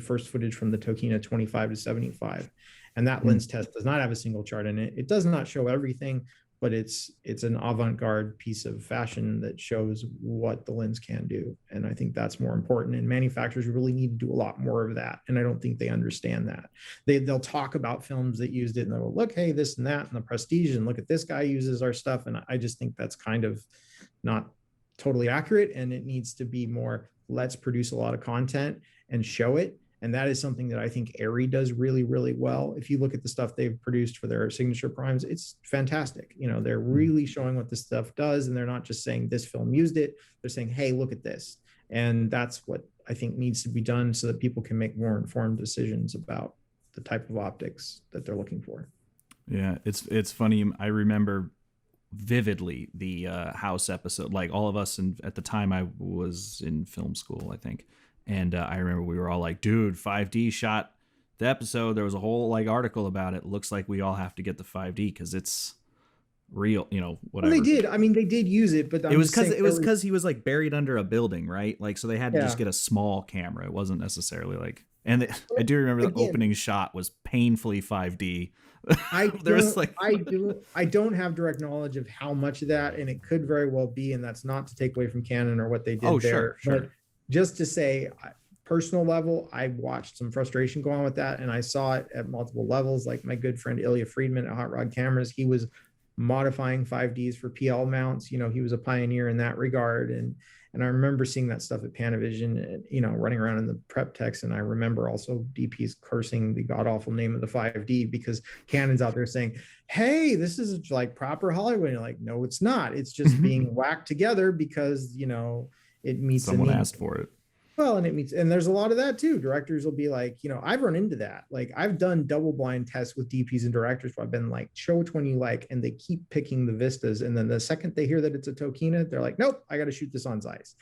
first footage from the Tokina 25 to 75. And that lens test does not have a single chart in it. It does not show everything, but it's an avant-garde piece of fashion that shows what the lens can do. And I think that's more important. And manufacturers really need to do a lot more of that. And I don't think they understand that. They'll talk about films that used it and they'll look, hey, this and that, and the prestige, and look at this guy uses our stuff. And I just think that's kind of not totally accurate. And it needs to be more, let's produce a lot of content and show it. And that is something that I think Avery does really, really well. If you look at the stuff they've produced for their signature primes, it's fantastic. They're really showing what this stuff does. And they're not just saying this film used it. They're saying, hey, look at this. And that's what I think needs to be done so that people can make more informed decisions about the type of optics that they're looking for. Yeah, it's funny. I remember vividly the house episode. Like all of us, at the time I was in film school, I think. And I remember we were all like, dude, 5D shot the episode. There was a whole article about it. Looks like we all have to get the 5D because it's real, whatever. Well, they did. I mean, they did use it, but it was because he was like buried under a building, right? Like, so they had to just get a small camera. It wasn't necessarily like, and I do remember the opening shot was painfully 5D. I don't have direct knowledge of how much of that, and it could very well be, and that's not to take away from Canon or what they did there. Sure. But just to say, personal level, I watched some frustration go on with that, and I saw it at multiple levels. Like my good friend Ilya Friedman at Hot Rod Cameras, he was modifying 5Ds for PL mounts. He was a pioneer in that regard, and I remember seeing that stuff at Panavision, running around in the prep techs. And I remember also DPs cursing the god awful name of the 5D because Canon's out there saying, hey, this is like proper Hollywood. And you're like, no, it's not. It's just being whacked together because it meets someone asked for it. Well, and there's a lot of that too. Directors will be like, I've run into that. Like I've done double blind tests with DPs and directors where I've been like, show which one you like, and they keep picking the Vistas. And then the second they hear that it's a Tokina, they're like, nope, I got to shoot this on Zeiss.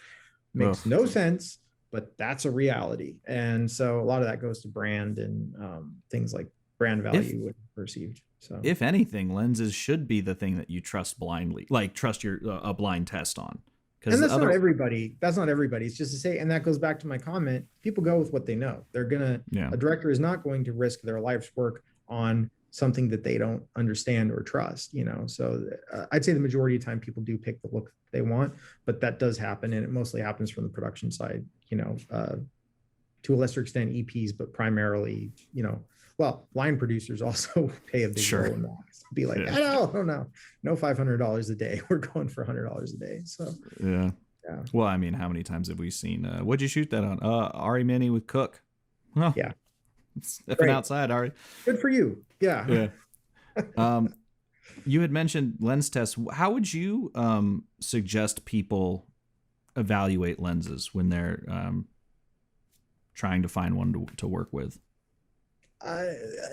Makes no sense, but that's a reality. And so a lot of that goes to brand and things like brand value perceived. So if anything, lenses should be the thing that you trust blindly, like trust your a blind test on. And that's not everybody. That's not everybody. It's just to say, and that goes back to my comment. People go with what they know. A director is not going to risk their life's work on something that they don't understand or trust, So I'd say the majority of time people do pick the look they want, but that does happen. And it mostly happens from the production side, to a lesser extent EPs, but primarily, line producers also pay a big role in that. Be like, no $500 a day. We're going for $100 a day. So yeah. Well, I mean, how many times have we seen? What'd you shoot that on? Ari Mini with Cook. Oh, yeah, stepping outside, Ari. Good for you. Yeah. You had mentioned lens tests. How would you suggest people evaluate lenses when they're trying to find one to work with?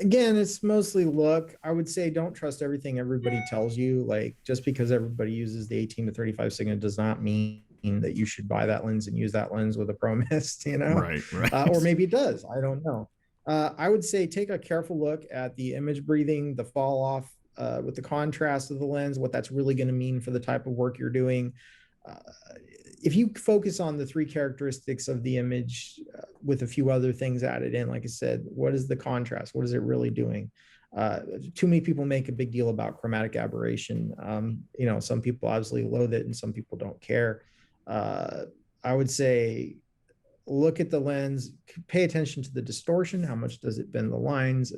Again, it's mostly look. I would say don't trust everything everybody tells you. Like just because everybody uses the 18 to 35 Sigma does not mean that you should buy that lens and use that lens with a Pro Mist, Right. Or maybe it does. I don't know. I would say take a careful look at the image breathing, the fall off with the contrast of the lens, what that's really going to mean for the type of work you're doing. If you focus on the three characteristics of the image with a few other things added in, like I said, what is the contrast? What is it really doing? Too many people make a big deal about chromatic aberration. Some people obviously loathe it and some people don't care. I would say look at the lens, pay attention to the distortion. How much does it bend the lines?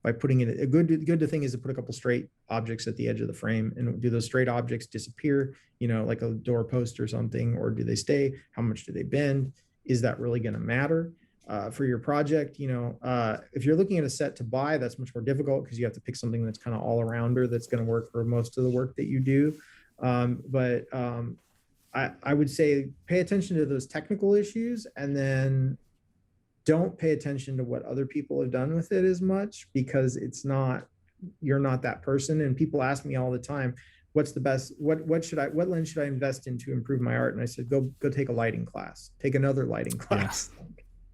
By putting it, a good thing is to put a couple straight objects at the edge of the frame, and do those straight objects disappear, like a door post or something, or do they stay? How much do they bend? Is that really going to matter for your project? If you're looking at a set to buy, that's much more difficult because you have to pick something that's kind of all arounder that's going to work for most of the work that you do. I would say pay attention to those technical issues, and then don't pay attention to what other people have done with it as much, because you're not that person. And people ask me all the time, what's the best, what lens should I invest in to improve my art? And I said, go take a lighting class, take another lighting class.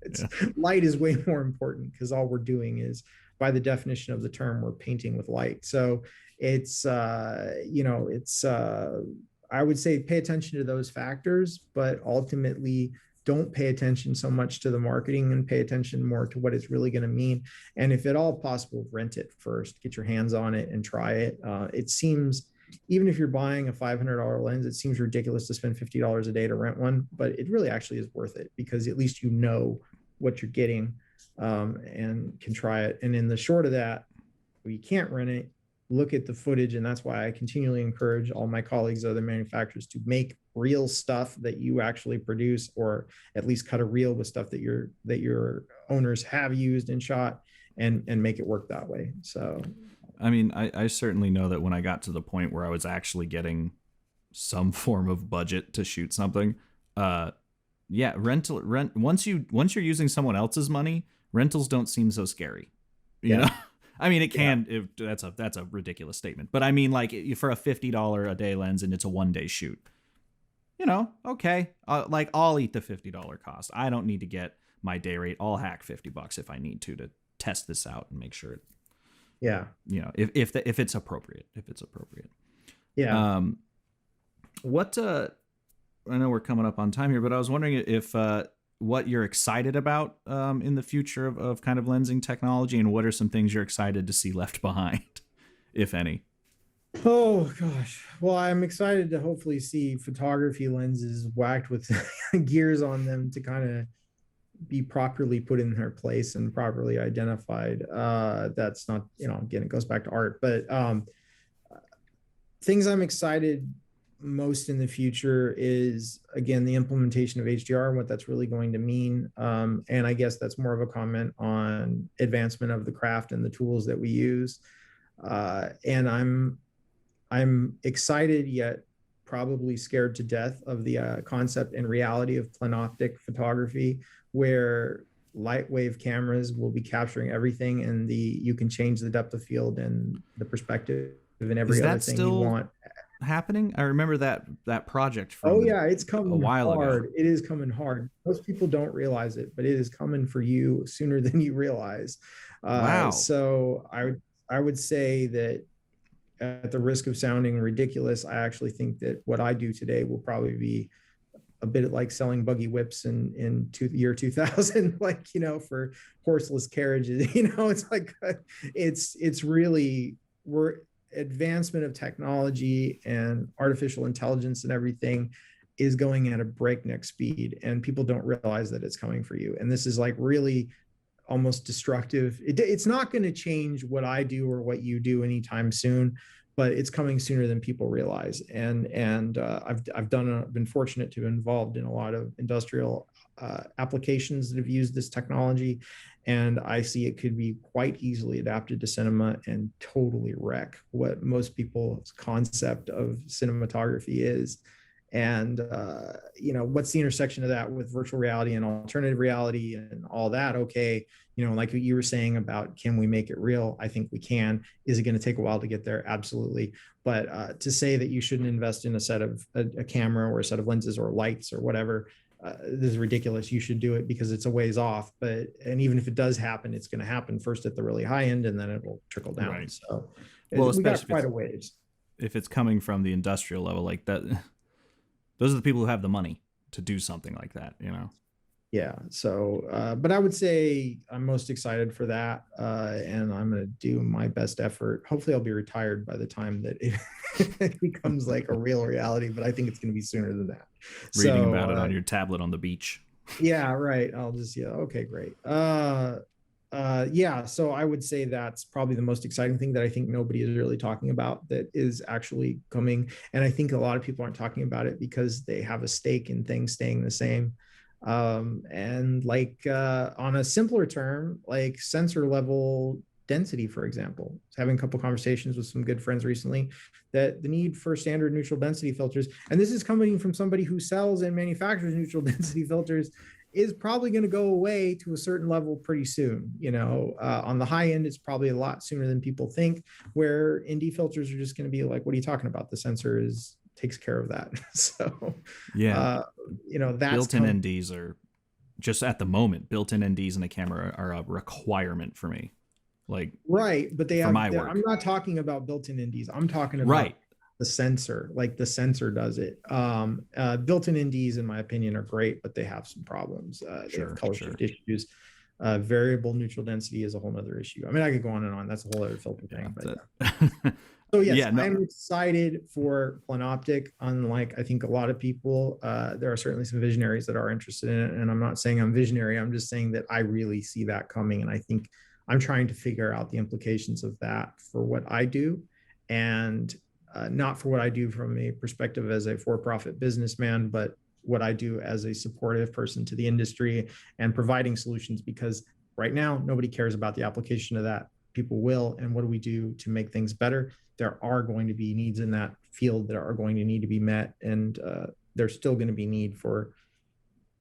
Yeah. Light is way more important, because all we're doing is, by the definition of the term, we're painting with light. So it's, I would say pay attention to those factors, but ultimately don't pay attention so much to the marketing, and pay attention more to what it's really going to mean. And if at all possible, rent it first, get your hands on it and try it. It seems, even if you're buying a $500 lens, it seems ridiculous to spend $50 a day to rent one, but it really actually is worth it, because at least you know what you're getting, and can try it. And in the short of that, well, you can't rent it, look at the footage. And that's why I continually encourage all my colleagues, other manufacturers, to make real stuff that you actually produce, or at least cut a reel with stuff that your owners have used and shot, and make it work that way. So I mean, I certainly know that when I got to the point where I was actually getting some form of budget to shoot something, rent once you're using someone else's money, rentals don't seem so scary. You know? I mean, it can, that's a ridiculous statement, but I mean, like, for a $50 a day lens and it's a 1-day shoot, okay. Like, I'll eat the $50 cost. I don't need to get my day rate. I'll hack $50 if I need to test this out and make sure it, if it's appropriate, Yeah. I know we're coming up on time here, but I was wondering if, what you're excited about in the future of kind of lensing technology, and what are some things you're excited to see left behind, if any? Oh gosh. Well, I'm excited to hopefully see photography lenses whacked with gears on them to kind of be properly put in their place and properly identified. That's not, again, it goes back to art, but things I'm excited most in the future is, again, the implementation of HDR and what that's really going to mean. And I guess that's more of a comment on advancement of the craft and the tools that we use. And I'm excited, yet probably scared to death of the concept and reality of planoptic photography, where light wave cameras will be capturing everything, and you can change the depth of field and the perspective and every other thing you want. Happening? I remember that project from it's coming a while hard. ago. It is coming hard. Most people don't realize it, but it is coming for you sooner than you realize. Wow. So I would say that, at the risk of sounding ridiculous, I actually think that what I do today will probably be a bit like selling buggy whips in year 2000, like, for horseless carriages. It's like, it's really, advancement of technology and artificial intelligence and everything is going at a breakneck speed, and people don't realize that it's coming for you. And this is like really almost destructive. It's not going to change what I do or what you do anytime soon, but it's coming sooner than people realize. And I've been fortunate to be involved in a lot of industrial applications that have used this technology, and I see it could be quite easily adapted to cinema and totally wreck what most people's concept of cinematography is. And what's the intersection of that with virtual reality and alternative reality and all that? Okay, like what you were saying about, can we make it real? I think we can. Is it going to take a while to get there? Absolutely. But to say that you shouldn't invest in a set of a camera or a set of lenses or lights or whatever, this is ridiculous. You should do it because it's a ways off. And even if it does happen, it's going to happen first at the really high end, and then it will trickle down. Right. So we got quite a ways. If it's coming from the industrial level like that, those are the people who have the money to do something like that, Yeah. So, but I would say I'm most excited for that. And I'm going to do my best effort. Hopefully I'll be retired by the time that it becomes like a real reality, but I think it's going to be sooner than that. Reading about it on your tablet on the beach. Yeah, right. I'll just, okay, great. So I would say that's probably the most exciting thing that I think nobody is really talking about that is actually coming. And I think a lot of people aren't talking about it because they have a stake in things staying the same. And like on a simpler term, like sensor level density, for example. I was having a couple conversations with some good friends recently that the need for standard neutral density filters, and this is coming from somebody who sells and manufactures neutral density filters, is probably going to go away to a certain level pretty soon. On the high end, it's probably a lot sooner than people think, where ND filters are just going to be like, what are you talking about? The sensor takes care of that. So, yeah, that's built-in NDs are just at the moment, built-in NDs in a camera are a requirement for me. Like, right. But I'm not talking about built-in NDs. I'm talking about the sensor, like the sensor does it. Built-in NDs, in my opinion, are great, but they have some problems. They have color shift issues. Variable neutral density is a whole nother issue. I mean, I could go on and on. That's a whole other filter thing. But, so yes, I'm excited for Planoptic. Unlike, I think, a lot of people, there are certainly some visionaries that are interested in it. And I'm not saying I'm visionary. I'm just saying that I really see that coming. And I think I'm trying to figure out the implications of that for what I do, and not for what I do from a perspective as a for-profit businessman, but what I do as a supportive person to the industry and providing solutions, because right now nobody cares about the application of that. People will. And what do we do to make things better? There are going to be needs in that field that are going to need to be met. And there's still going to be need for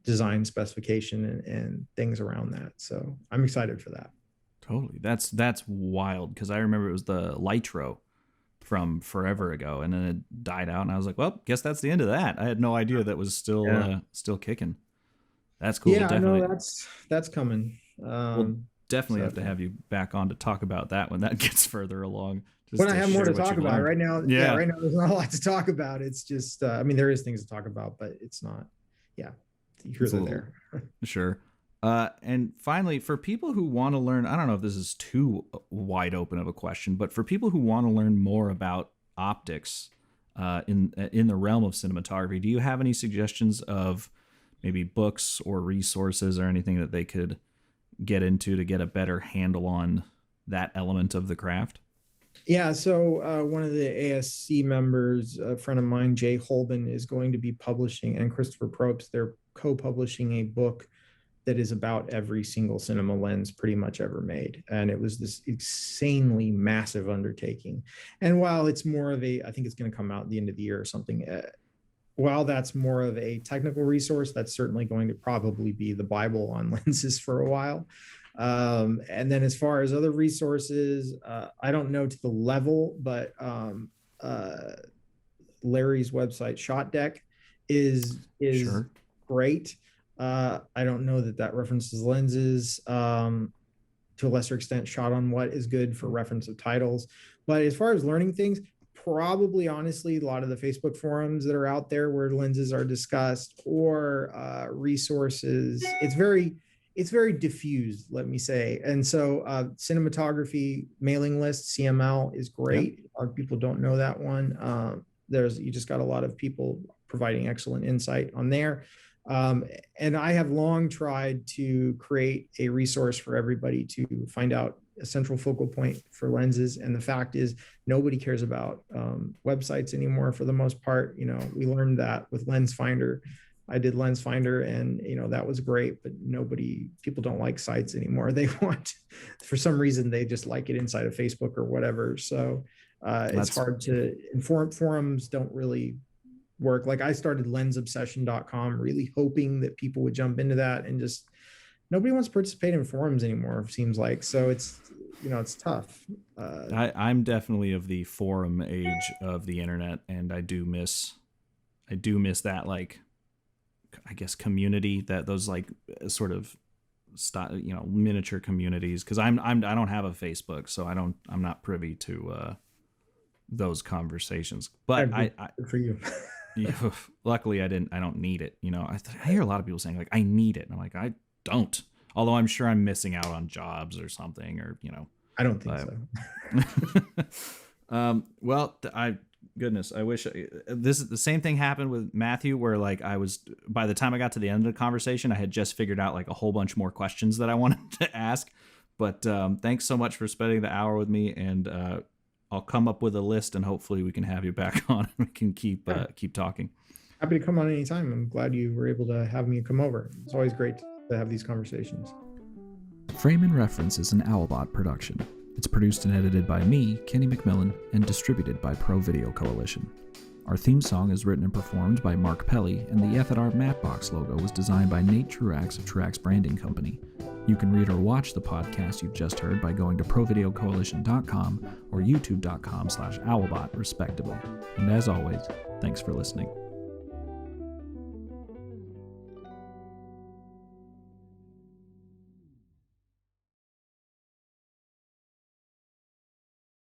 design specification and things around that. So I'm excited for that. Totally. That's wild, because I remember it was the Lytro from forever ago, and then it died out, and I was like, well, guess that's the end of that. I had no idea that was still kicking. That's cool. Yeah, definitely. I know that's coming. We'll definitely have to have you back on to talk about that when that gets further along. When I have more to talk about right now. Yeah, right now there's not a lot to talk about. It's just, I mean, there is things to talk about, but it's not. Yeah, here or there. Sure. And finally, for people who want to learn, I don't know if this is too wide open of a question, but for people who want to learn more about optics in the realm of cinematography, do you have any suggestions of maybe books or resources or anything that they could get into to get a better handle on that element of the craft? Yeah, so one of the ASC members, a friend of mine, Jay Holben, is going to be publishing, and Christopher Probst, they're co-publishing a book that is about every single cinema lens pretty much ever made. And it was this insanely massive undertaking. And while it's more of I think it's going to come out at the end of the year or something, while that's more of a technical resource, that's certainly going to probably be the Bible on lenses for a while. And then as far as other resources, I don't know to the level, but Larry's website, Shot Deck, is sure. Great. I don't know that references lenses. To a lesser extent, Shot on What is good for reference of titles. But as far as learning things, probably honestly, a lot of the Facebook forums that are out there where lenses are discussed, or resources, it's very diffused, let me say. And so cinematography mailing list, CML, is great. Yep. A lot of people don't know that one. You just got a lot of people providing excellent insight on there. And I have long tried to create a resource for everybody to find out a central focal point for lenses. And the fact is, nobody cares about websites anymore for the most part. We learned that with Lens Finder. I did Lens Finder, and that was great, but people don't like sites anymore. They want, for some reason, they just like it inside of Facebook or whatever. So it's hard to inform. Forums don't really work. Like, I started lensobsession.com really hoping that people would jump into that, and just nobody wants to participate in forums anymore, it seems like. So it's tough. I'm definitely of the forum age of the internet, and I do miss that, like, I guess, community, that those like sort of miniature communities, because I don't have a Facebook, so I'm not privy to those conversations. But I for you. Luckily I don't need it. I hear a lot of people saying, like, I need it, and I'm like, I don't, although I'm sure I'm missing out on jobs or something, or I don't think so. Well, goodness, I wish the same thing happened with Matthew, where like by the time I got to the end of the conversation, I had just figured out like a whole bunch more questions that I wanted to ask. But thanks so much for spending the hour with me, and I'll come up with a list, and hopefully we can have you back on. We can keep talking. Happy to come on anytime. I'm glad you were able to have me come over. It's always great to have these conversations. Frame and Reference is an Owlbot production. It's produced and edited by me, Kenny McMillan, and distributed by ProVideo Coalition. Our theme song is written and performed by Mark Pelly, and the Ethodar Mapbox logo was designed by Nate Truax of Truax Branding Company. You can read or watch the podcast you've just heard by going to provideocoalition.com or youtube.com/owlbot, respectively. And as always, thanks for listening.